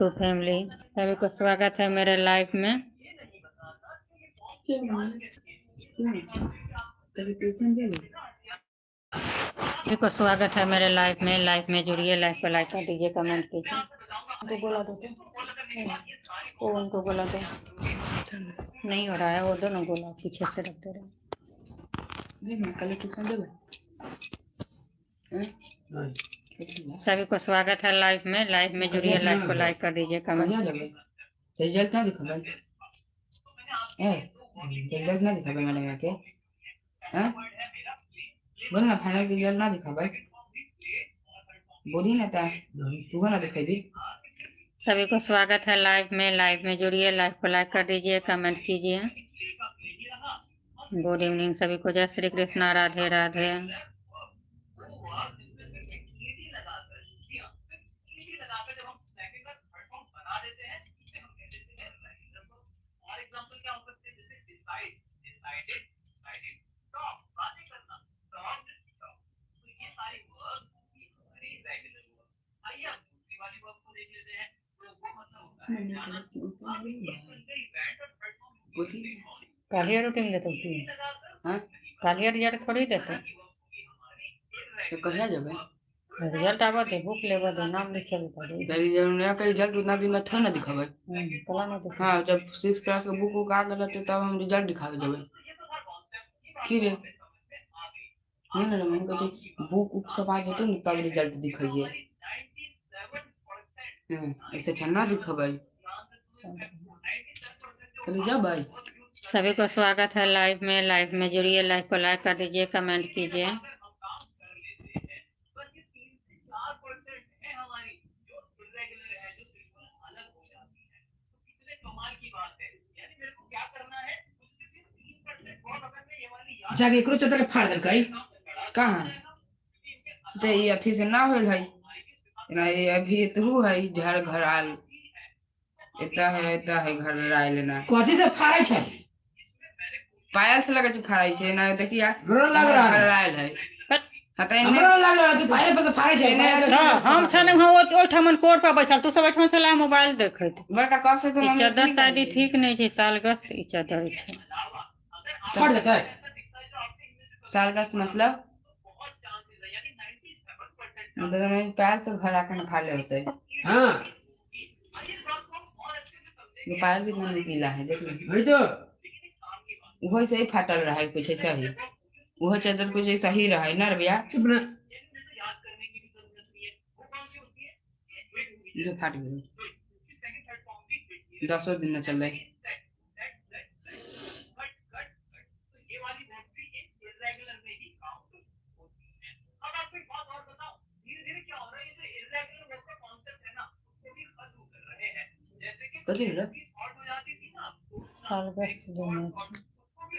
तो फैमिली सभी को स्वागत है मेरे लाइफ में। सभी को स्वागत है मेरे लाइफ में जुड़िए, लाइफ को लाइक कर दीजिए, कमेंट कीजिए। उनको बोला दो, तो उनको बोला दो, नहीं हो रहा है वो दोनों बोला, पीछे से रखते रहे। सभी को स्वागत है लाइफ में जुड़िए, लाइफ को लाइक कर दीजिए, कमेंट। रिजल्ट ना दिखा भाई, रिजल्ट ना दिखा भाई मैडम यहाँ के, बोल ना फाइनल रिजल्ट ना दिखा भाई, बोली ना था तू ना दिखाई। सभी को स्वागत है लाइव में जुड़िए, लाइफ को लाइक कर दीजिए, कमेंट कीजिए। गुड इवनिंग सभी को, जय श्री कृष्णा, राधे राधे। कालिया रूटीन देते तू, कालिया रिजल्ट थोड़ी देते, कहिया जब रिजल्ट आवा दे, बुक लेवा दे, नाम लिखे बता दे। रिजल्ट उतना दिन में थोड़ा ना दिखावे। कला ना दिखा। हाँ, जब 6 क्लास का बुक आ गए थे तब हम रिजल्ट दिखावे जब की रे नहीं ना मैं कहती बुक सब आ गए तो तब रिजल्ट दिखाइए। ऐसे छन्ना दिखावे जब भाई। सभी को स्वागत है लाइव में जुड़िए, लाइव को लाइक कर दीजिए, कमेंट कीजिए। जब एकरो चतर फाड़ दल कई कहां तो ये अथी से ना होल है ना, ये अभी तो है घर घर आल इतना है घर आए लेना कथी से फाड़ै छै, पायल से लगे छै फाड़ै छै ना, देखिया घर लग रहा है आयल है हतै हमरा लग रहा है तू पायल पे से फाड़ै छै ना। हम छने ओ ठमन कोर पर बैसल, तू सब बैठन से ला मोबाइल देखैत बड़का कब से तो चादर शादी ठीक नहीं छै, सालगस्त ई चादर छै फट जतै। सालगस्त मतलब पैर से घर आकर खा ले होते। हाँ ये पायल भी इतना नीला है, देख लो तो वही से ही फाटल रहा है कुछ ऐसा ही, वह चादर कुछ ऐसा ही रहा है ना भैया, चुप ना जो फाट गई 10 दिन न चल रही।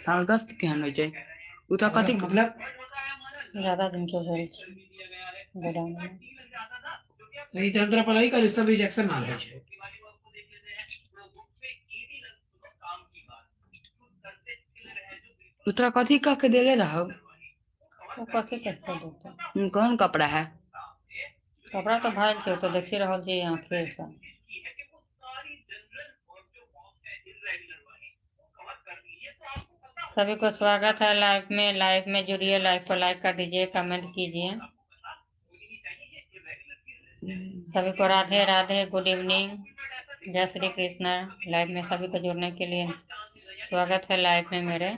सालगस्त केहन होइ छै उ त कथि मतलब ज्यादा दिन के भेल छै गोदाम में, नहीं तंत्र पर नहीं कर सब रिजेक्शन मार है छै। उतरा कथि का के देले रहौ, वो कथी करते देते, कौन कपड़ा है, कपड़ा तो भाई छै तो देखी रहल छी आंखें से। सभी को स्वागत है लाइव में जुड़िए, लाइव को लाइक कर दीजिए, कमेंट कीजिए। सभी को राधे राधे, गुड इवनिंग, जय श्री कृष्ण। लाइव में सभी को जुड़ने के लिए स्वागत है लाइव में मेरे।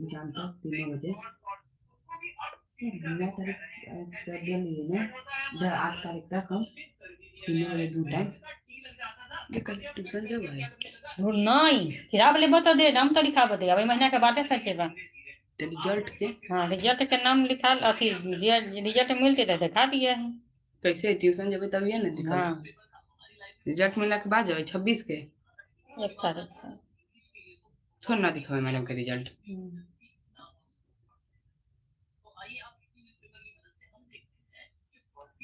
जानता 3 बजे 9 तारीख 8 तारीख तक हम 3 बजे 2 टाइम ट्यूशन जब है नहीं खिराब ले बता दे, नाम तो लिखा बते, अभी महीना के बातें सचे बा तो रिजल्ट के हाँ रिजल्ट के नाम लिखा अथी रिजल्ट मिलते तो दिखा दिया है। कैसे ट्यूशन जब तभी ना दिखा। हाँ रिजल्ट मिलने के बाद जाए 26 के 1 तारीख से। छोड़ ना दिखावे मैडम के रिजल्ट।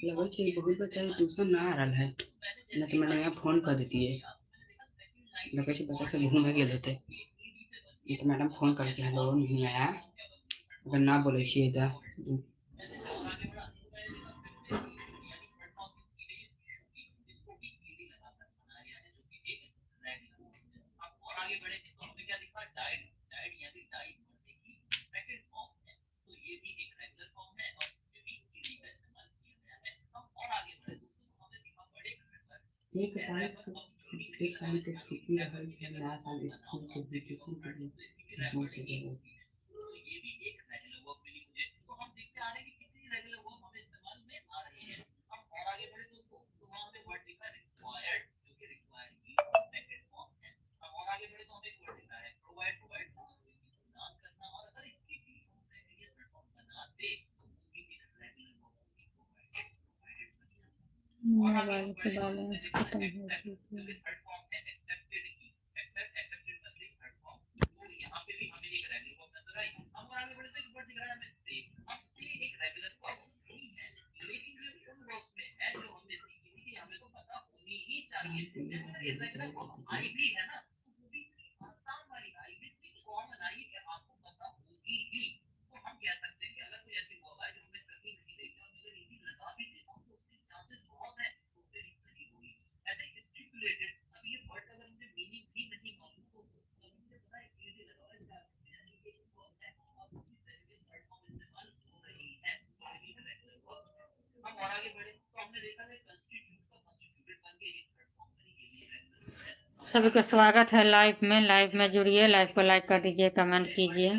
लगे छे बहुत बच्चा के ट्यूशन ना आ रहा है ना तो मैंने यहाँ फोन कर देती है। लगे छे बच्चा से घूमे गेल होते ये तो मैडम फोन करके हेलो नहीं आया अगर ना बोले छिए तो एक तारीख से एक तारीख से छुट्टी रहल है नया साल स्कूल के वेकेशन के लिए हो सके। मोबाइल के बैलेंस खत्म हो चुकी है। सभी का स्वागत है लाइव में जुड़िए, लाइव को लाइक कर दीजिए, कमेंट कीजिए।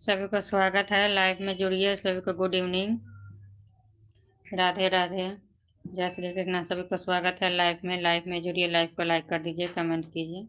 सभी का स्वागत है, लाइव में जुड़िए। सभी को गुड इवनिंग, राधे राधे, जय श्री कृष्ण। सभी को स्वागत है लाइव में जुड़िए, लाइव को लाइक कर दीजिए, कमेंट कीजिए।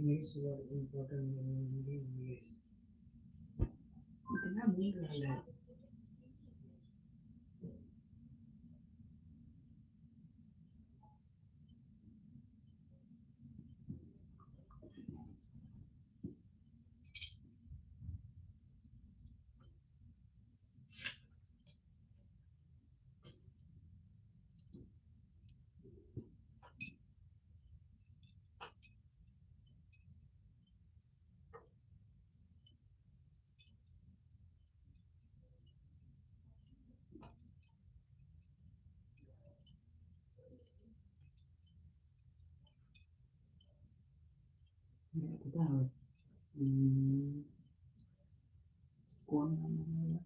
English were important in English. इतना मिल रहा है पता है कौन है मेरे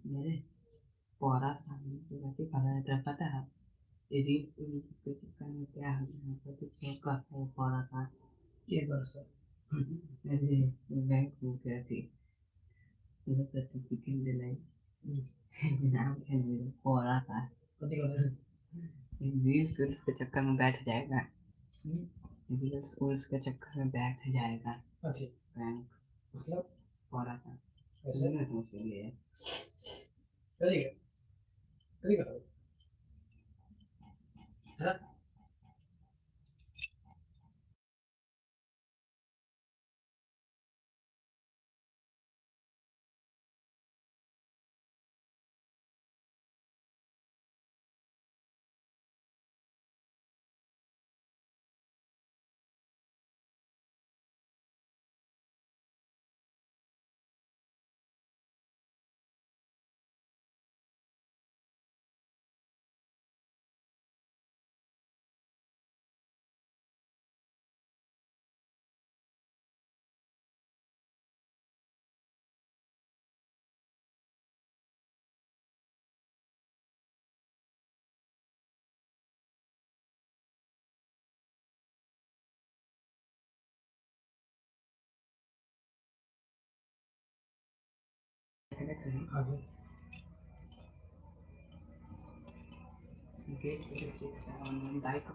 मेरे पौरा सामने से वैसे खड़ा है पता है ये रील्स के चक्कर में क्या हो गया पता क्या करता है पौरा सा ये बरसा अरे बैंक में गया थी वो सर्टिफिकेट ले लाई नाम क्या मेरा पौरा सा रील्स के चक्कर में बैठ जाएगा रील्स के चक्कर में बैठ जाएगा बैंक मतलब पौरा सा ऐसे समझ लिए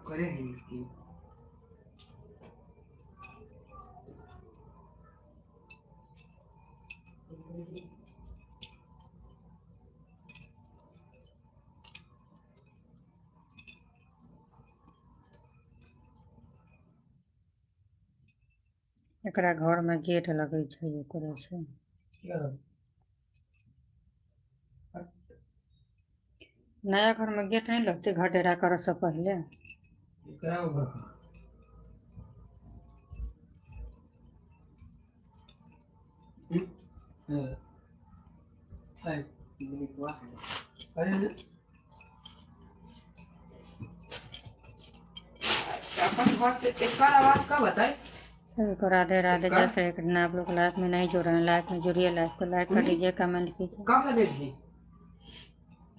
करे है कि एकरा घर में गेट लगे छै ये करे छै नया घर में गेट नहीं लगते घर डेरा करे से पहले अपन घर से एक आवाज कब बताए सभी को राधे राधे। जैसे एक दिन आप लोग लाइफ में नहीं जुड़े हैं, लाइफ में जुड़िए, लाइफ को लाइक कर दीजिए, कमेंट कीजिए। कब लगेगी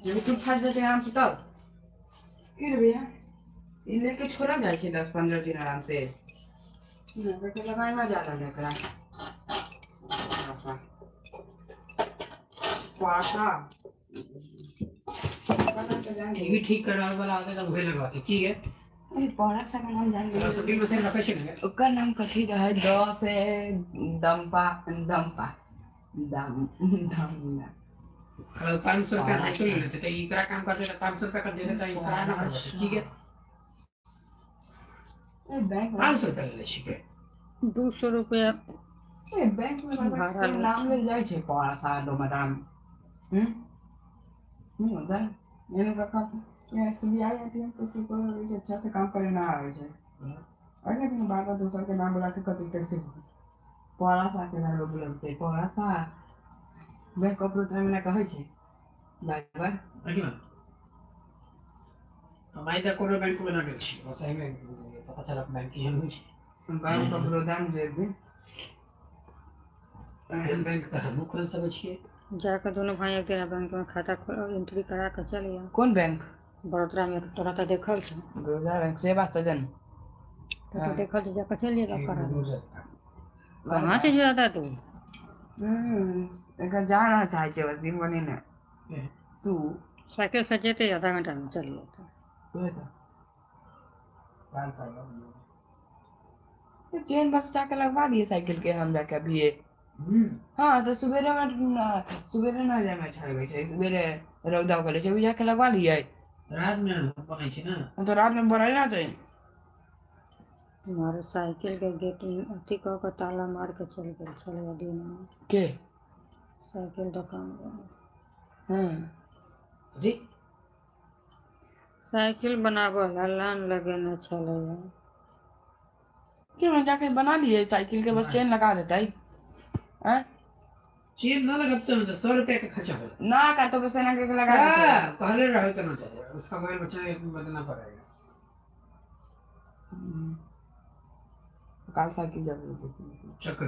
यूट्यूब फट जाते आराम से तब फिर भैया ये लेके छोड़ा जाए छे 10-15 दिन आराम से बेटे लगाए ना जा रहा एकरा पासा टीवी ठीक करावे वाला आते तो वही लगवाते ठीक है अरे पौड़ा सा का नाम जान तो शूटिंग मशीन रखे छे ने ओकर नाम कथी रहे द से दम्पा दम्पा दम दम कल 500 रुपया नहीं तो लेते तो इकरा काम करते तो 500 रुपया का दे देता इकरा ना करते ठीक है ए बैंक 500 रुपया ले छी के 200 रुपया ए बैंक में भाड़ा ले नाम ले जाए छे पौड़ा सा दो मैडम नहीं होता है मैंने कहा ये एसबीआई एटीएम तो अच्छा से काम करे ना आवे छे अरे लेकिन बार-बार दूसरा के नाम बुला के कथी कैसे पौड़ा सा के नाम बोलते पौड़ा सा बैंक ऑपरेटर में कहे छे बार-बार अरे ना हमारे तो कोनो बैंक में ना गई छी बस एमे पता चला बैंक की हम छी बैंक ऑफ बड़ौदा में जे दिन बैंक का हम खोल सके छिए जाकर दोनों भाई एक दिन बैंक में खाता खोल एंट्री करा कर चले आओ। कौन बैंक बड़ोदरा में तोरा तो देखल छै बड़ौदा बैंक से बात जन तो देखल छै जाकर चलिए करा रोज कहाँ से ज्यादा तू एक जाना चाहे छे बस दिन बनी ने तू साइकिल से जेते आधा घंटा में चल जाता। तो तो चेन बस जाके लगवा दिए साइकिल के हम जाके अभी ये हाँ तो सुबेरे में सुबेरे ना जाए में अच्छा लगे छे सुबेरे रौदा करे छे जाके लगवा लिए रात में बनै छै ना तो रात में बनाए ना चाहिए तुम्हारे साइकिल के गेट में अथी कह के ताला मार के चल गए चले दिन में के साइकिल दुकान में जी साइकिल बनाबो लाइन लगे न चले क्यों ना जाके बना लिए साइकिल के बस चेन लगा देता है चेन ना लगाते हैं तो 100 रुपया का खर्चा हो ना का तो बस ना के लगा देता है पहले रहे तो ना चाहिए उसका बाल बच्चा बदलना पड़ेगा काल साइकिल जब चक्कर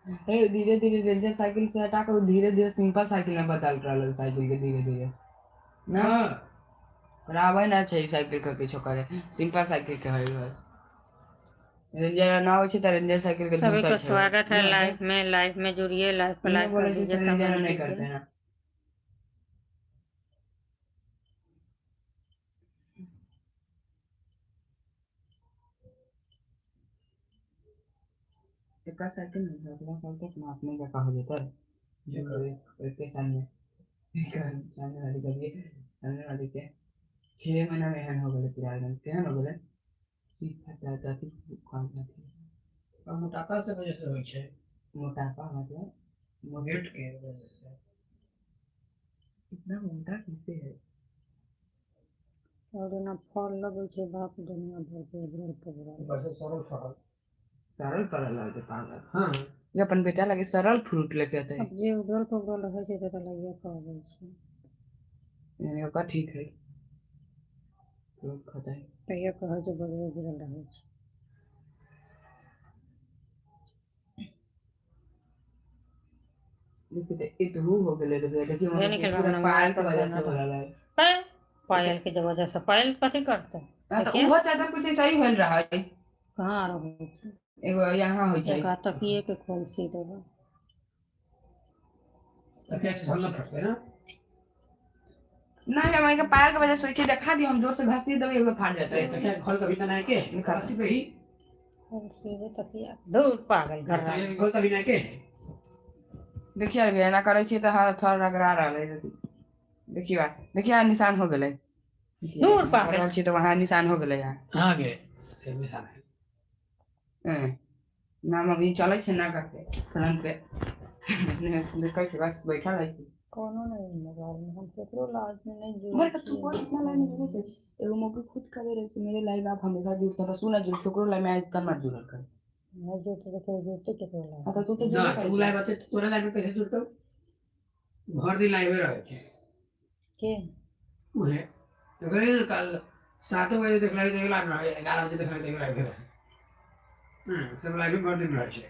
अरे धीरे धीरे रेंजर साइकिल से हटा कर धीरे धीरे सिंपल साइकिल में बदल रहा साइकिल के धीरे धीरे ना रावण ना चाहिए साइकिल का किछो करे सिंपल साइकिल के है बस रेंजर ना हो तो रेंजर साइकिल के सभी दूसरा को स्वागत है लाइफ में जुड़िए, लाइफ को लाइक कर बोले दीजिए, रेंजर कमेंट नहीं करते कीजिए। ना एक साइकिल नहीं अगला साल तक नापने का कहा जाता है जो एक के सामने सामने वाली के 6 महीना में एहन हो गेलै पूरा एकदम केहन हो गेलै सीखा जाता थी कौन थी और मोटापा से वजह से होइ छै मोटापा मतलब वेट के वजह से इतना मोटा कैसे है और एना फल लगै छै बाप दुनिया भर के उधर पकड़ा ऊपर से सरल फरल सरल परल है पागल हाँ ये अपन बेटा लगे सरल फ्रूट लेके आते अब जे उधर पकड़ल रहै छै तकरा लगे कहबै छै यानी ओका ठीक है फ्रूट खाता है तैयो कहै छै बगले गिरल रहै छै इतहु हो गेलै देखियो ये मम्मी निकल पूरा भागना पायल मोबाइल के पर वजह गाना से हो लगा रहा है पायल के वजह से पायल कथी करतै हाँ तो देखिए उहो ज्यादा कुछ ऐसा ही होल रहा है कहाँ रहै छै एगो यहाँ हो जाए एक हाथ तकिए के खोल सी देबै तकिया से झलना पड़ते ना नहीं हमारे के पायल के वजह से सोचिए देखा दियो हम जोर से घसी देबै एगो फाट जाता है तकिया खोल कभी ना के निकालती पे ही खोल सीधे तकिया दूर पागल घर तकिया खोल कभी ना के देखिए अभी एना करे छी तो हाथ थोड़ा रगड़ा रहा है देखिए देखिए निशान हो गेलै दूर कर पागल रहल छी तो वहाँ निशान हो गेलै यहाँ आगे से निशान है नाम अभी चलै छै ना करते तुरंत पे देखै छी बस बैठल रह छी कोनो नहीं मोबाइल में हम केकरो लाज में नहीं मर जुड़े तू कोई इतना लाइन नहीं है एगो मौके खुद करे रहे से मेरे लाइव आप हमेशा जुड़ते बस ना जुड़ छोकरो लाइव में आज कम मत जुड़ल कर नहीं जुड़ते तो कोई जुड़ते केकरो हाँ लाज तो तू तो ना जुड़े तू लाइव आते तोरा लाइव में कैसे जुड़तो भर दिन लाइव रहे छै के उहे तो करे कल 7 बजे देख लाई देख ला 11 बजे देख लाई देख लाई सब लाइव में भर दिन रहे छै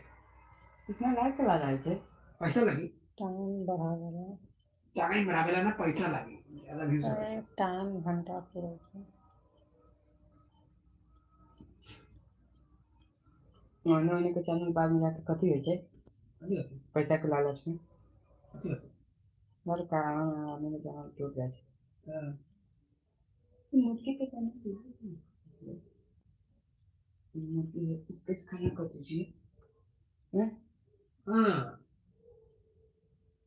इतना लाइव चला रहा है पैसा लगी टाइम बढ़ा देला टाइम बराबर ना पैसा लगी ज्यादा व्यूज है टाइम घंटा पूरा छै महीने महीने के चैनल बाद में जाके कथी होइ छै पैसा के लालच में हर कारण आदमी के चैनल टूट जाइ छै मुर्गी के चैनल मुर्गी स्पेस खाना कर दीजिए हाँ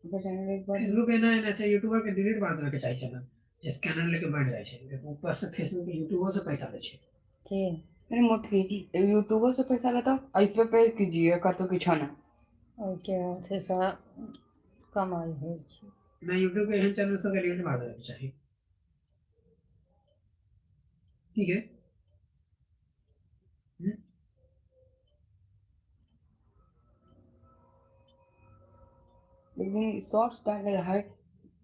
चैनल एक बार फेसबुक एना एना से यूट्यूबर के डिलीट मार देवे के चाही छै ना जे स्कैनर लेके बैठ जाइ छै ऊपर से फेसबुक यूट्यूबर से पैसा दे छै के अरे मोटी यूट्यूबर से पैसा लेता इस पे कीजिए कर तो किछो ना ओके अथी सा कमाई होइ छै ना यूट्यूब के एहन चैनल सब के डिलीट मार देवे के चाही ठीक है लेकिन शॉर्ट्स डाले रहा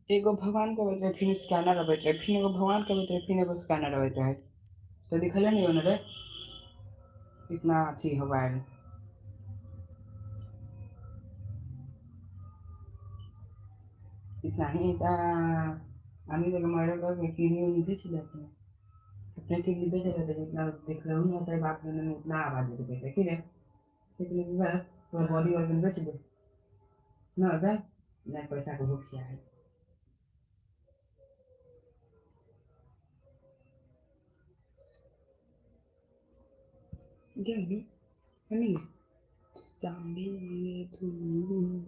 एगो भगवान के बैठ रहे फिर स्कैनर बैठ रहे फिर एगो भगवान के बैठ रहे फिर एगो स्कैनर बैठ रहे तो दिखले नहीं होने रे इतना अथी हो गया इतना ही आदमी लोग मर्डर करके किडनी उडनी बेच लेते हैं अपने किडनी बेच लेते हैं जितना देख रहे होता है बाप ने उतना आवाज देते पैसे की रे तो बॉडी ऑर्गन बेच दे ना होता नहीं पैसा को भूख किया है Gani, Gani, Zombie, tu.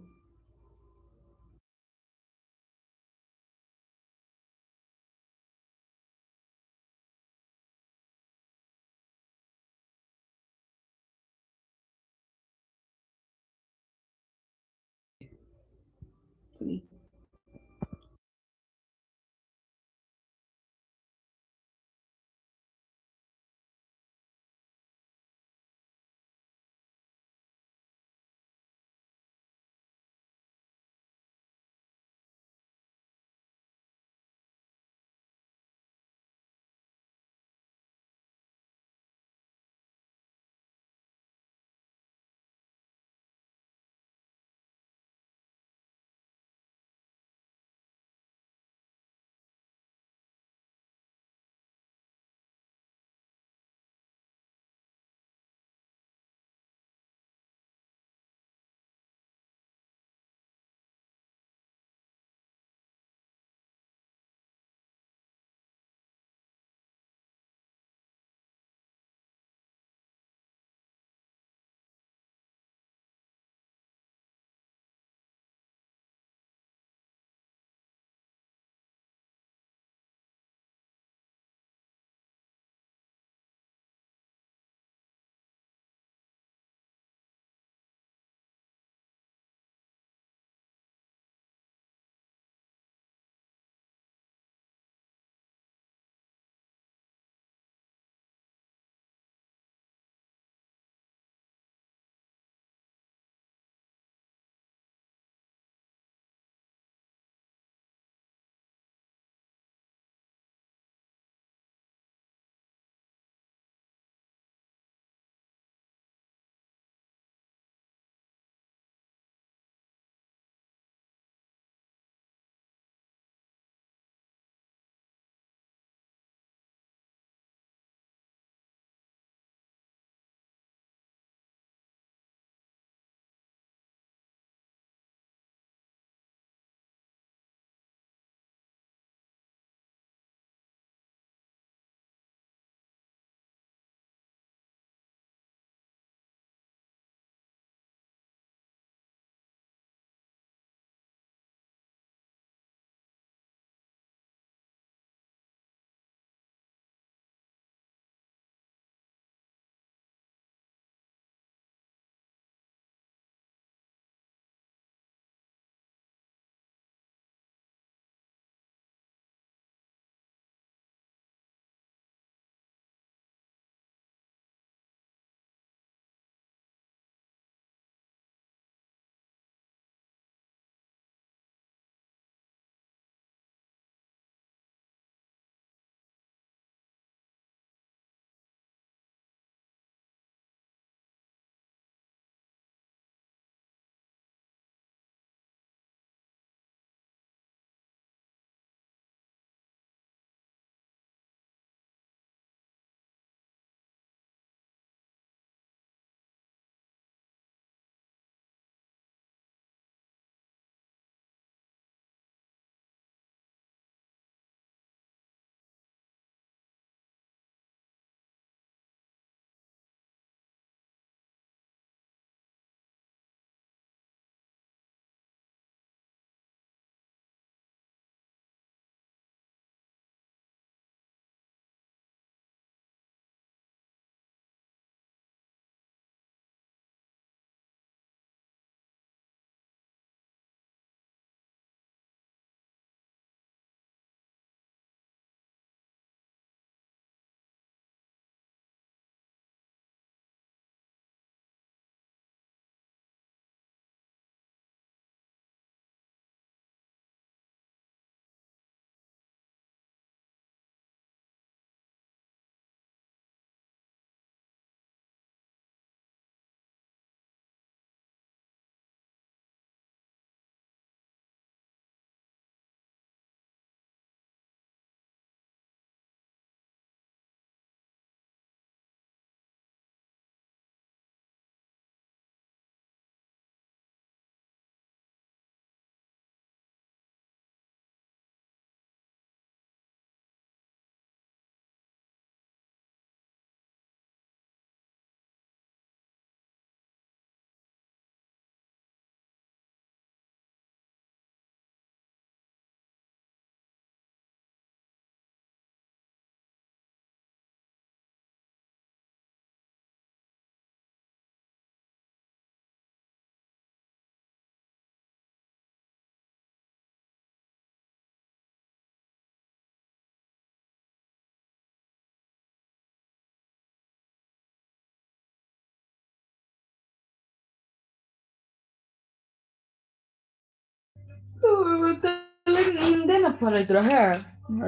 नींदे न पड़त रहे,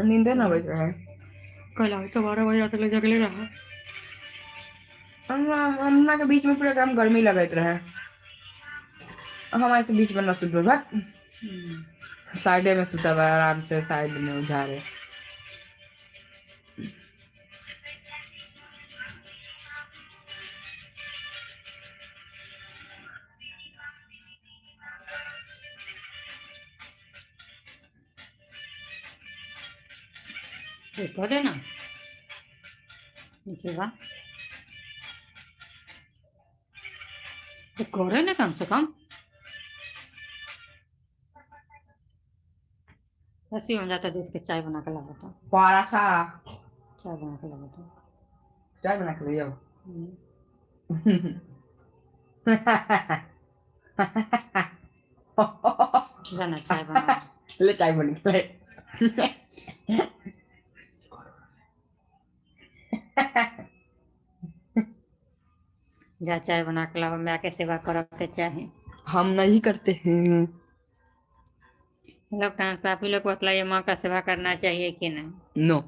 नींदे न आबैत रहे। कल आवे तो 12 बजे तक जगले रहा। हमरा के बीच में पूरा काम गर्मी लगत रहे। हमारे से बीच में न सुतबे भाग, साइडे में सुता बा आराम से, साइड में उधारे। देखो देना नीचे बा तो करे ना कम से कम। ऐसे ही हो जाता, दूध के चाय बना के लाता, पारा सा चाय बना के लाता। चाय बना के लियो। जाना चाय बना। ले चाय बन ले। जा चाय बना के लाओ, मैं के सेवा कर के चाहे। हम नहीं करते हैं। लोग आप ही लोग बतलाइए, माँ का सेवा करना चाहिए कि नहीं? नो